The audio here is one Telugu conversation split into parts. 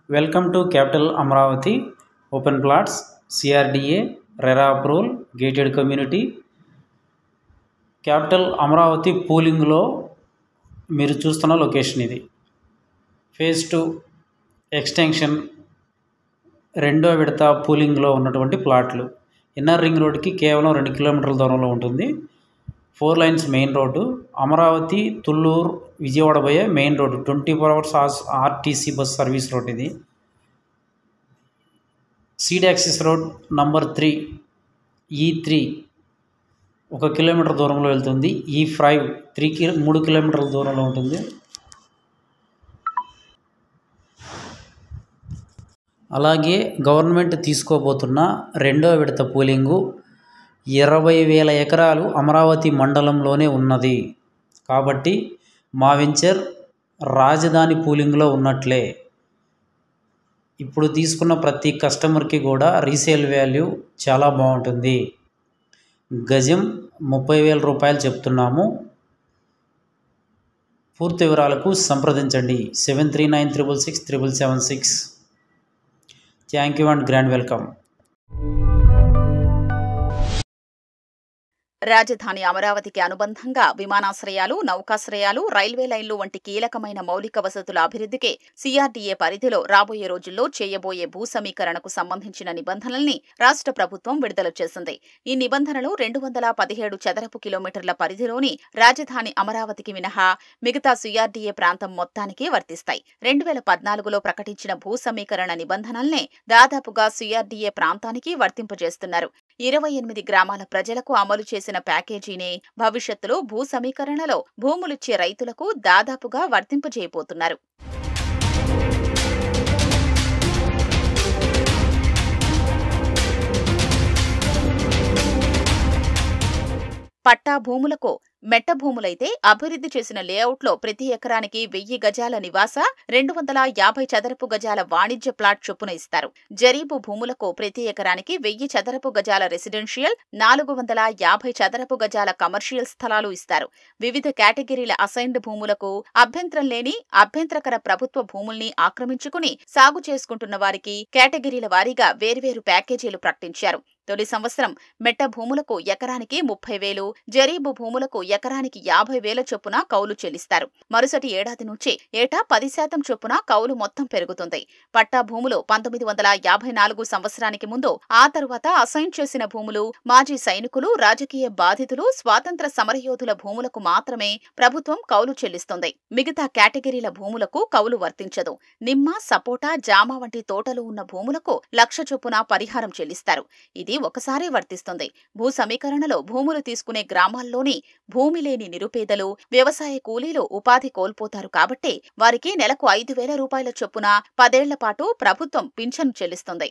Welcome to Capital Amravati Open Plots CRDA RERA Approval Gated Community. Capital Amaravati పూలింగ్లో మీరు చూస్తున్న లొకేషన్ ఇది. ఫేజ్ 2 ఎక్స్టెన్షన్ రెండో విడత పూలింగ్లో ఉన్నటువంటి ప్లాట్లు. ఇన్నర్ రింగ్ రోడ్కి కేవలం 2 కిలోమీటర్ల దూరంలో ఉంటుంది. 4 lines main road. Amaravati Tulluru Vijayawada పోయే main road. 24 hours RTC bus service road ఇది. Seed axis road number 3 E3 1 kilometre దూరంలో వెళ్తుంది. E5 3 కిలోమీటర్ల దూరంలో ఉంటుంది. అలాగే గవర్నమెంట్ తీసుకోబోతున్న రెండో విడత పూలింగు 20,000 ఎకరాలు అమరావతి మండలంలోనే ఉన్నది. కాబట్టి మా వెంచర్ రాజధాని పూలింగ్లో ఉన్నట్లే. ఇప్పుడు తీసుకున్న ప్రతి కస్టమర్కి కూడా రీసేల్ వాల్యూ చాలా బాగుంటుంది. గజం 30,000 రూపాయలు చెప్తున్నాము. పూర్తి వివరాలకు సంప్రదించండి 7396667776. Thank you and grand welcome. రాజధాని అమరావతికి అనుబంధంగా విమానాశ్రయాలు, నౌకాశ్రయాలు, రైల్వే లైన్లు వంటి కీలకమైన మౌలిక వసతుల అభివృద్ధికి CRDA పరిధిలో రాబోయే రోజుల్లో చేయబోయే భూ సమీకరణకు సంబంధించిన నిబంధనల్ని రాష్ట్ర ప్రభుత్వం విడుదల చేసింది. ఈ నిబంధనలు 217 చదరపు కిలోమీటర్ల పరిధిలోని రాజధాని అమరావతికి మినహా మిగతా CRDA ప్రాంతం మొత్తానికి వర్తిస్తాయి. 2014లో ప్రకటించిన భూ సమీకరణ నిబంధనల్నే దాదాపుగా CRDA ప్రాంతానికి వర్తింపజేస్తున్నారు. 28 గ్రామాల ప్రజలకు అమలు చేసిన ప్యాకేజీనే భవిష్యత్తులో భూ సమీకరణలో భూములిచ్చే రైతులకు దాదాపుగా వర్తింపజేయబోతున్నారు. పట్టా భూములకు మెట్ట భూములైతే అభివృద్ధి చేసిన లేఅవుట్లో ప్రతి ఎకరానికి 1000 గజాల నివాస, 250 చదరపు గజాల వాణిజ్య ప్లాట్ చొప్పున ఇస్తారు. జరీబు భూములకు ప్రతి ఎకరానికి 1000 చదరపు గజాల రెసిడెన్షియల్, 450 చదరపు గజాల కమర్షియల్ స్థలాలు ఇస్తారు. వివిధ కేటగిరీల అసైన్డ్ భూములకు అభ్యంతరం లేని అభ్యంతరకర ప్రభుత్వ భూముల్ని ఆక్రమించుకుని సాగు చేసుకుంటున్న వారికి కేటగిరీల వారీగా వేర్వేరు ప్యాకేజీలు ప్రకటించారు. తొలి సంవత్సరం మెట్ట భూములకు ఎకరానికి 30,000, జరీబు భూములకు ఎకరానికి 50,000 చొప్పున కౌలు చెల్లిస్తారు. మరుసటి ఏడాది నుంచి ఏటా 10% చొప్పున కౌలు మొత్తం పెరుగుతుంది. పట్టా భూములు 1954 సంవత్సరానికి ముందు, ఆ తరువాత అసైన్ చేసిన భూములు, మాజీ సైనికులు, రాజకీయ బాధితులు, స్వాతంత్ర సమరయోధుల భూములకు మాత్రమే ప్రభుత్వం కౌలు చెల్లిస్తుంది. మిగతా కేటగిరీల భూములకు కౌలు వర్తించదు. నిమ్మ, సపోటా, జామ వంటి తోటలు ఉన్న భూములకు 1,00,000 చొప్పున పరిహారం చెల్లిస్తారు. ఇది ఒకసారి వర్తిస్తుంది. భూ సమీకరణలో భూములు తీసుకునే గ్రామాల్లోని భూమి లేని నిరుపేదలు, వ్యవసాయ కూలీలు ఉపాధి కోల్పోతారు. కాబట్టి వారికి నెలకు 5,000 రూపాయల చొప్పున 10 ఏళ్ల పాటు ప్రభుత్వం పింఛను చెల్లిస్తుంది.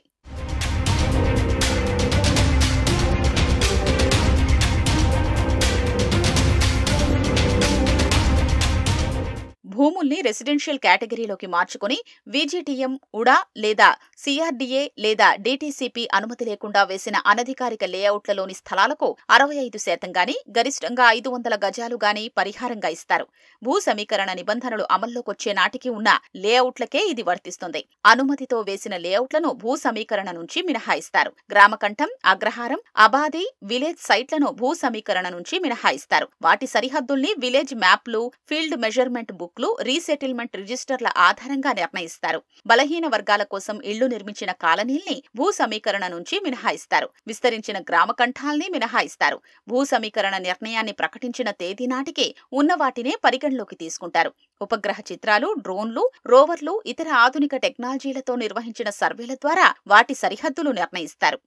భూముల్ని రెసిడెన్షియల్ కేటగిరీలోకి మార్చుకుని VGTM, ఉడా లేదా CRDA లేదా DTCP అనుమతి లేకుండా వేసిన అనధికారిక లేఅవుట్లలోని స్థలాలకు 65% గాని, గరిష్టంగా 500 గజాలు గాని పరిహారంగా ఇస్తారు. భూ సమీకరణ నిబంధనలు అమల్లోకొచ్చే నాటికి ఉన్న లేఅవుట్లకే ఇది వర్తిస్తుంది. అనుమతితో వేసిన లేఅవుట్లను భూ సమీకరణ నుంచి మినహాయిస్తారు. గ్రామకంఠం, అగ్రహారం, అబాది, విలేజ్ సైట్లను భూ సమీకరణ నుంచి మినహాయిస్తారు. వాటి సరిహద్దుల్ని విలేజ్ మ్యాప్లు, ఫీల్డ్ మెజర్మెంట్ బుక్లు, రీసెటిల్మెంట్ రిజిస్టర్ల ఆధారంగా నిర్ణయిస్తారు. బలహీన వర్గాల కోసం ఇళ్లు నిర్మించిన కాలనీల్ని భూ సమీకరణ నుంచి మినహాయిస్తారు. విస్తరించిన గ్రామకంఠాల్ని మినహాయిస్తారు. భూ సమీకరణ నిర్ణయాన్ని ప్రకటించిన తేదీ నాటికి ఉన్న వాటినే పరిగణలోకి తీసుకుంటారు. ఉపగ్రహ చిత్రాలు, డ్రోన్లు, రోవర్లు, ఇతర ఆధునిక టెక్నాలజీలతో నిర్వహించిన సర్వేల ద్వారా వాటి సరిహద్దులు నిర్ణయిస్తారు.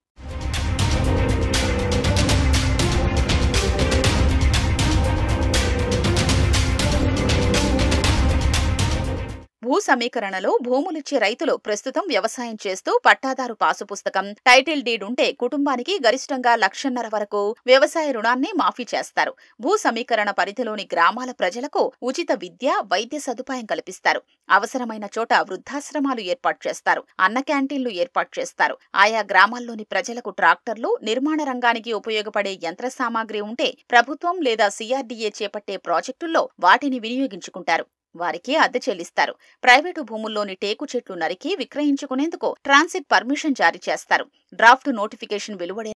భూ సమీకరణలో భూములిచ్చే రైతులు ప్రస్తుతం వ్యవసాయం చేస్తూ పట్టాదారు పాసు పుస్తకం, టైటిల్ డీడ్ ఉంటే కుటుంబానికి గరిష్టంగా 1,50,000 వరకు వ్యవసాయ రుణాన్ని మాఫీ చేస్తారు. భూ సమీకరణ పరిధిలోని గ్రామాల ప్రజలకు ఉచిత విద్య, వైద్య సదుపాయం కల్పిస్తారు. అవసరమైన చోట వృద్ధాశ్రమాలు ఏర్పాటు చేస్తారు. అన్న క్యాంటీన్లు ఏర్పాటు చేస్తారు. ఆయా గ్రామాల్లోని ప్రజలకు ట్రాక్టర్లు, నిర్మాణ రంగానికి ఉపయోగపడే యంత్ర సామాగ్రి ఉంటే ప్రభుత్వం లేదా CRDA చేపట్టే ప్రాజెక్టుల్లో వాటిని వినియోగించుకుంటారు. వారికి అద్దె చెల్లిస్తారు. ప్రైవేటు భూముల్లోని టేకు చెట్లు నరికి విక్రయించుకునేందుకు ట్రాన్సిట్ పర్మిషన్ జారీ చేస్తారు. డ్రాఫ్ట్ నోటిఫికేషన్ వెలువడే